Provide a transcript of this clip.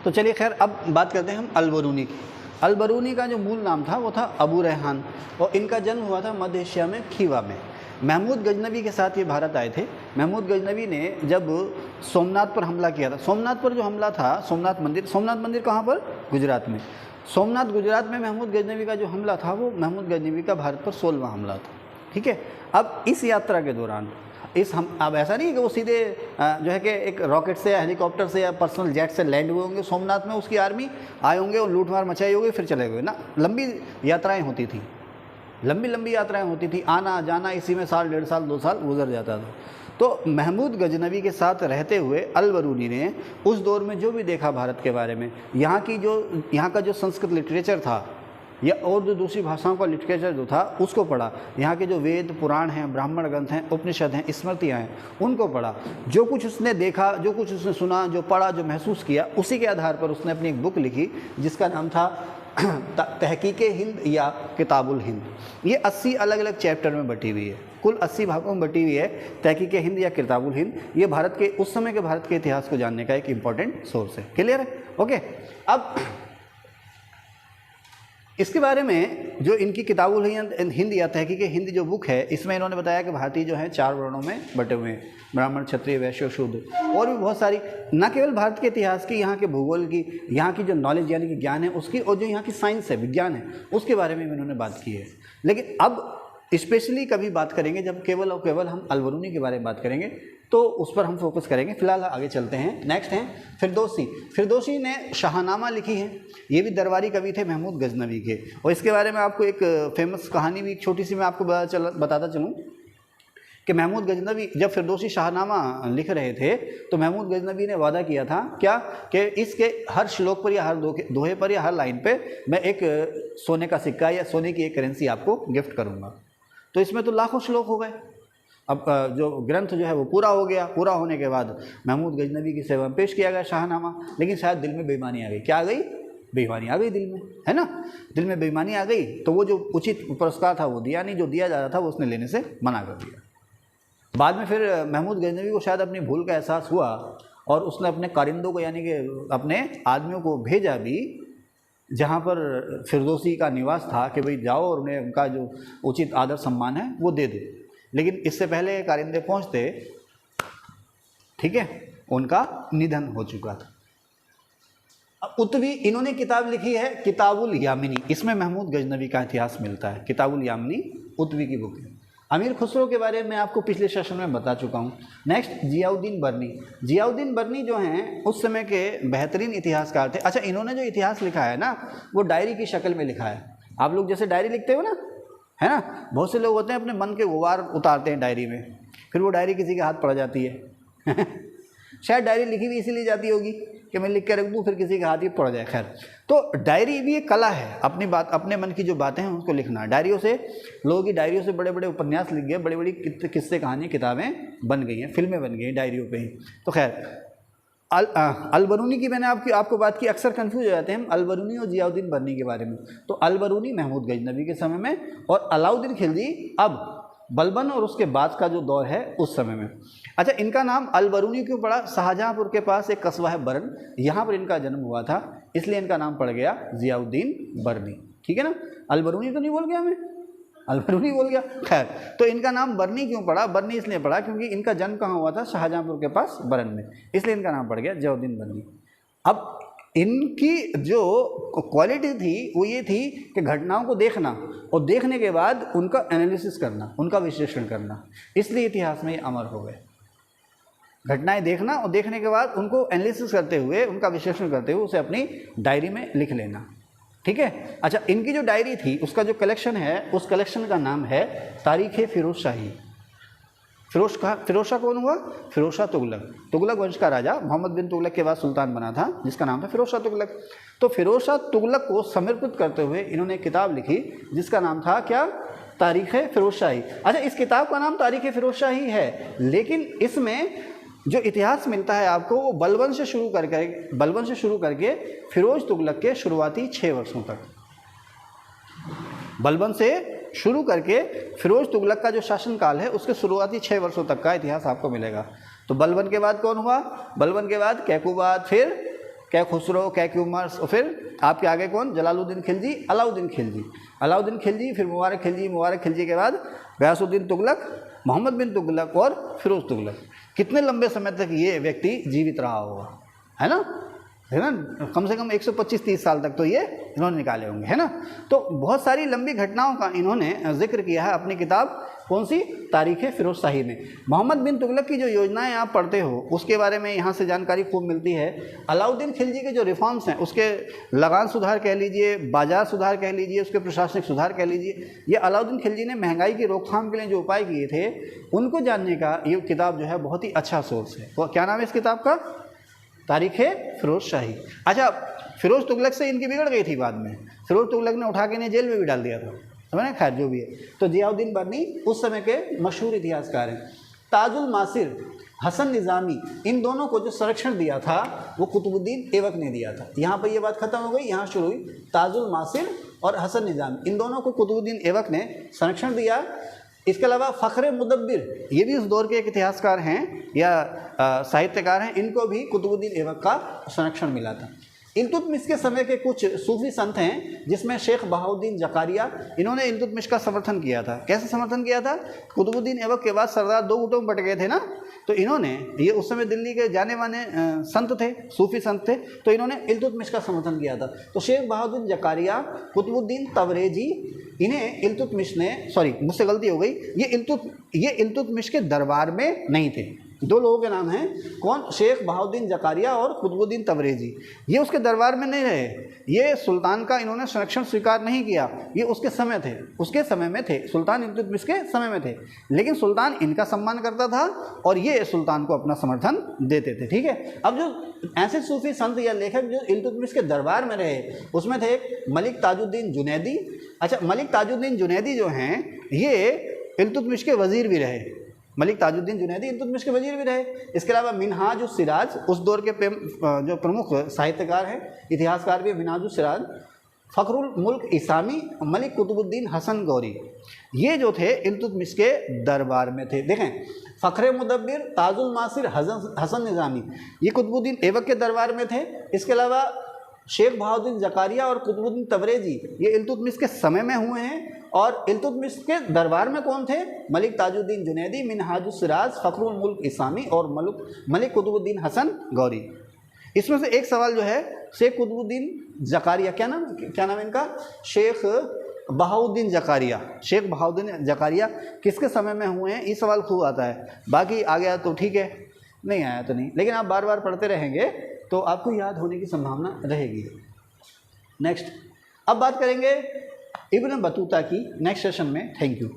तो चलिए खैर अब बात करते हैं हम अल-बरूनी की। अल-बरूनी का जो मूल नाम था वो था अबू रेहान, और इनका जन्म हुआ था मध्य एशिया में खीवा में। महमूद गजनवी के साथ ये भारत आए थे। महमूद गजनवी ने जब सोमनाथ पर हमला किया था, सोमनाथ पर जो हमला था, सोमनाथ मंदिर कहाँ पर? गुजरात में। सोमनाथ गुजरात में महमूद गजनवी का जो हमला था वो महमूद गजनवी का भारत पर 16वां हमला था। ठीक है। अब इस यात्रा के दौरान अब ऐसा नहीं है कि वो सीधे जो है कि एक रॉकेट से या हेलीकॉप्टर से या पर्सनल जेट से लैंड हुए होंगे सोमनाथ में, उसकी आर्मी आए होंगे और लूटमार मचाई होगी फिर चले गए ना। लंबी यात्राएं होती थी, लंबी यात्राएं होती थी, आना जाना, इसी में साल, 1.5 साल, 2 साल गुजर जाता था। तो महमूद गजनवी के साथ रहते हुए अल-बरूनी ने उस दौर में जो भी देखा भारत के बारे में, यहाँ का जो संस्कृत लिटरेचर था या और जो दूसरी भाषाओं का लिटरेचर जो था उसको पढ़ा, यहाँ के जो वेद पुराण हैं, ब्राह्मण ग्रंथ हैं, उपनिषद हैं, स्मृतियाँ हैं, उनको पढ़ा। जो कुछ उसने देखा, जो कुछ उसने सुना, जो पढ़ा, जो महसूस किया, उसी के आधार पर उसने अपनी एक बुक लिखी जिसका नाम था तहकीके हिंद या किताबुल हिंद। ये 80 अलग अलग चैप्टर में बटी हुई है, कुल 80 भागों में बटी हुई है तहकीके हिंद या किताबुल हिंद। ये भारत के उस समय के भारत के इतिहास को जानने का एक इम्पॉर्टेंट सोर्स है। क्लियर है? ओके। अब इसके बारे में जो इनकी किताबुल हिंद या तहकीके हिंद जो बुक है, इसमें इन्होंने बताया कि भारतीय जो है 4 वर्णों में बटे हुए हैं, ब्राह्मण, क्षत्रिय, वैश्य, शूद्र, और भी बहुत सारी, न केवल भारत के इतिहास की, यहाँ के भूगोल की, यहाँ की जो नॉलेज यानी कि ज्ञान है उसकी, और जो यहाँ की साइंस है, विज्ञान है, उसके बारे में इन्होंने बात की है। लेकिन अब स्पेशली कभी बात करेंगे जब केवल और केवल हम अल-बरूनी के बारे में बात करेंगे, तो उस पर हम फोकस करेंगे। फिलहाल आगे चलते हैं। नेक्स्ट हैं फिरदौसी। फिरदौसी ने शाहनामा लिखी है। ये भी दरबारी कवि थे महमूद गजनवी के, और इसके बारे में आपको एक फेमस कहानी भी छोटी सी मैं आपको बताता चलूँ कि महमूद गजनवी जब फिरदौसी शाहनामा लिख रहे थे तो महमूद गजनवी ने वादा किया था क्या, कि इसके हर श्लोक पर या हर दोहे पर या हर लाइन पे मैं एक सोने का सिक्का या सोने की एक करेंसी आपको गिफ्ट करूँगा। तो इसमें तो लाखों श्लोक हो गए। अब जो ग्रंथ जो है वो पूरा हो गया। पूरा होने के बाद महमूद गजनवी की सेवा में पेश किया गया शाहनामा, लेकिन शायद दिल में बेईमानी आ गई। क्या आ गई? बेईमानी आ गई दिल में, है ना। दिल में बेईमानी आ गई तो वो जो उचित पुरस्कार था वो दिया नहीं, जो दिया जा रहा था वो उसने लेने से मना कर दिया। बाद में फिर महमूद गजनवी को शायद अपनी भूल का एहसास हुआ और उसने अपने कारिंदों को यानी कि अपने आदमियों को भेजा भी जहाँ पर फिरदौसी का निवास था कि भाई जाओ और उन्हें उनका जो उचित आदर सम्मान है वो दे दो। लेकिन इससे पहले कारिंदे पहुँचते, ठीक है, उनका निधन हो चुका था। उतवी इन्होंने किताब लिखी है किताबुल यामिनी, इसमें महमूद गजनवी का इतिहास मिलता है। किताबुल यामिनी उतवी की बुक है। अमीर खुसरो के बारे में आपको पिछले सेशन में बता चुका हूँ। नेक्स्ट जियाउद्दीन बर्नी। जियाउद्दीन बर्नी जो हैं उस समय के बेहतरीन इतिहासकार थे। अच्छा, इन्होंने जो इतिहास लिखा है ना वो डायरी की शक्ल में लिखा है। आप लोग जैसे डायरी लिखते हो ना, है ना, बहुत से लोग होते हैं अपने मन के गुबार उतारते हैं डायरी में, फिर वो डायरी किसी के हाथ पड़ जाती है शायद डायरी लिखी भी इसीलिए जाती होगी कि मैं लिख के रख दूँ फिर किसी के हाथ ही पड़ जाए। खैर, तो डायरी भी एक कला है, अपनी बात, अपने मन की जो बातें हैं उनको लिखना। डायरियों से, लोगों की डायरियों से बड़े बड़े उपन्यास लिख गए, बड़ी बड़ी किस्से कहानी किताबें बन गई हैं, फिल्में बन गई हैं डायरियों पे ही। तो खैर, अल-बरूनी की मैंने आपको बात की, अक्सर कंफ्यूज हो जाते हैं हम अल-बरूनी और जियाउद्दीन बर्नी के बारे में। तो अल-बरूनी महमूद गजनवी के समय में और अलाउद्दीन खिलजी अब बलबन और उसके बाद का जो दौर है उस समय में। अच्छा, इनका नाम अल-बरूनी क्यों पड़ा? शाहजहाँपुर के पास एक कस्बा है बरन, यहाँ पर इनका जन्म हुआ था, इसलिए इनका नाम पड़ गया जियाउद्दीन बर्नी। ठीक है ना, अल-बरूनी तो नहीं बोल गया मैं, अल-बरूनी बोल गया। खैर, तो इनका नाम बर्नी क्यों पड़ा? बर्नी इसलिए पड़ा क्योंकि इनका जन्म कहाँ हुआ था? शाहजहाँपुर के पास बरन में, इसलिए इनका नाम पड़ गया जियाउद्दीन बर्नी। अब इनकी जो क्वालिटी थी वो ये थी कि घटनाओं को देखना और देखने के बाद उनका एनालिसिस करना, उनका विश्लेषण करना, इसलिए इतिहास में ये अमर हो गए। घटनाएं देखना और देखने के बाद उनको एनालिसिस करते हुए, उनका विश्लेषण करते हुए उसे अपनी डायरी में लिख लेना। ठीक है। अच्छा, इनकी जो डायरी थी उसका जो कलेक्शन है उस कलेक्शन का नाम है तारीख़ फिरोज शाही। फिरोज शाह कौन हुआ? फिरोज शाह तुगलक वंश का राजा मोहम्मद बिन तुगलक के बाद सुल्तान बना था, जिसका नाम था फिरोज शाह तुगलक। तो फिरोज शाह तुगलक को समर्पित करते हुए इन्होंने किताब लिखी जिसका नाम था क्या? तारीख़ फिरोज शाही। अच्छा, इस किताब का नाम तारीख़ फिरोज शाही है, लेकिन इसमें जो इतिहास मिलता है आपको वो बलबन से शुरू करके फिरोज तुगलक के शुरुआती 6 वर्षों तक, बलबन से शुरू करके फिरोज तुगलक का जो शासनकाल है उसके शुरुआती 6 वर्षों तक का इतिहास आपको मिलेगा। तो बलबन के बाद कौन हुआ? बलबन के बाद कैकुबाद, फिर कैखुसरो, कैक्यूमर्स, और फिर आपके आगे कौन, जलालुद्दीन खिलजी, अलाउद्दीन खिलजी, अलाउद्दीन खिलजी, फिर मुबारक खिलजी, मुबारक खिलजी के बाद गयासुद्दीन तुगलक, मोहम्मद बिन तुगलक और फिरोज़ तुगलक। कितने लंबे समय तक ये व्यक्ति जीवित रहा होगा, है ना, है ना, कम से कम 125-30 साल तक तो ये इन्होंने निकाले होंगे, है ना। तो बहुत सारी लंबी घटनाओं का इन्होंने जिक्र किया है अपनी किताब कौन सी, तारीख़ फिरोज़ शाही में। मोहम्मद बिन तुगलक की जो योजनाएं आप पढ़ते हो उसके बारे में यहाँ से जानकारी खूब मिलती है। अलाउद्दीन खिलजी के जो रिफॉर्म्स हैं, उसके लगान सुधार कह लीजिए, बाजार सुधार कह लीजिए, उसके प्रशासनिक सुधार कह लीजिए, ये अलाउद्दीन खिलजी ने महंगाई की रोकथाम के लिए जो उपाय किए थे उनको जानने का ये किताब जो है बहुत ही अच्छा सोर्स है। तो क्या नाम है इस किताब का, तारीख़ फिरोज़ शाही। अच्छा, फिरोज़ तुगलक से इनकी बिगड़ गई थी बाद में, फिरोज़ तुगलक ने उठा के इन्हें जेल में भी डाल दिया था, समझे, खैर जो भी है। तो ज़ियाउद्दीन बर्नी उस समय के मशहूर इतिहासकार हैं। ताजुल मासिर, हसन निज़ामी, इन दोनों को जो संरक्षण दिया था वो कुतुबुद्दीन ऐबक ने दिया था। यहाँ पर ये बात खत्म हो गई, यहाँ शुरू हुई। ताजुल मासिर और हसन निज़ामी, इन दोनों को कुतुबुद्दीन ऐबक ने संरक्षण दिया। इसके अलावा फ़ख्र मुदब्बिर, ये भी उस दौर के एक इतिहासकार हैं या साहित्यकार हैं, इनको भी कुतुबुद्दीन ऐबक का संरक्षण मिला था। इल्तुतमिश के समय के कुछ सूफी संत हैं जिसमें शेख बहाउद्दीन ज़कारिया, इन्होंने इल्तुतमिश का समर्थन किया था। कैसे समर्थन किया था, कुतुबुद्दीन ऐबक के बाद सरदार दो गुटों में बट गए थे ना, तो इन्होंने, ये उस समय दिल्ली के जाने माने संत थे, सूफी संत थे, तो इन्होंने इल्तुतमिश का समर्थन किया था। तो शेख बहाउद्दीन ज़कारिया, कुतुबुद्दीन तबरेज़ी, इन्हें इल्तुतमिश ने, सॉरी मुझसे गलती हो गई, ये इल्तुतमिश के दरबार में नहीं थे। दो लोगों के नाम हैं, कौन, शेख बहाउद्दीन ज़कारिया और कुतुबुद्दीन तबरेज़ी। ये उसके दरबार में नहीं रहे, ये सुल्तान का इन्होंने संरक्षण स्वीकार नहीं किया, ये उसके समय थे, उसके समय में थे, सुल्तान इल्तुतमिश के समय में थे। लेकिन सुल्तान इनका सम्मान करता था और ये सुल्तान को अपना समर्थन देते थे, ठीक है। अब जो ऐसे सूफी संत या लेखक जो इल्तुतमिश के दरबार में रहे, उसमें थे मलिक ताजुद्दीन जुनैदी। अच्छा, मलिक ताजुद्दीन जुनैदी जो हैं ये इल्तुतमिश के वज़ीर भी रहे, मलिक ताजुद्दीन जुनैदी इल्तुतमिश के वजीर भी रहे। इसके अलावा मिनहाजुस सिराज, उस दौर के जो प्रमुख साहित्यकार हैं, इतिहासकार भी मिनहाजुस सिराज, फ़खरुल मुल्क इसामी, मलिक कुतुबुद्दीन हसन गौरी, ये जो थे इल्तुतमिश के दरबार में थे। देखें, फ़ख्र मुदब्बिर, ताजुल मासिर, हसन निज़ामी, ये कुतुबुद्दीन ऐबक के दरबार में थे। इसके अलावा शेख बहाउद्दीन ज़कारिया और कुतुबुद्दीन तबरेज़ी, ये इल्तुतमिश के समय में हुए हैं। और इल्तुतमिश के दरबार में कौन थे, मलिक ताजुद्दीन जुनैदी, मिनहाजुस सिराज, फ़खरुल मुल्क इसामी और मलिक कुतुबुद्दीन हसन गौरी। इसमें से एक सवाल जो है, शेख कुतुबुद्दीन ज़कारिया, क्या नाम है इनका, शेख बहाउद्दीन ज़कारिया, शेख बहाउद्दीन ज़कारिया किसके समय में हुए हैं, ये सवाल खूब आता है। बाकी आ गया तो ठीक है, नहीं आया तो नहीं, लेकिन आप बार बार पढ़ते रहेंगे तो आपको याद होने की संभावना रहेगी। नेक्स्ट, अब बात करेंगे इब्न बतूता की नेक्स्ट सेशन में। Thank you.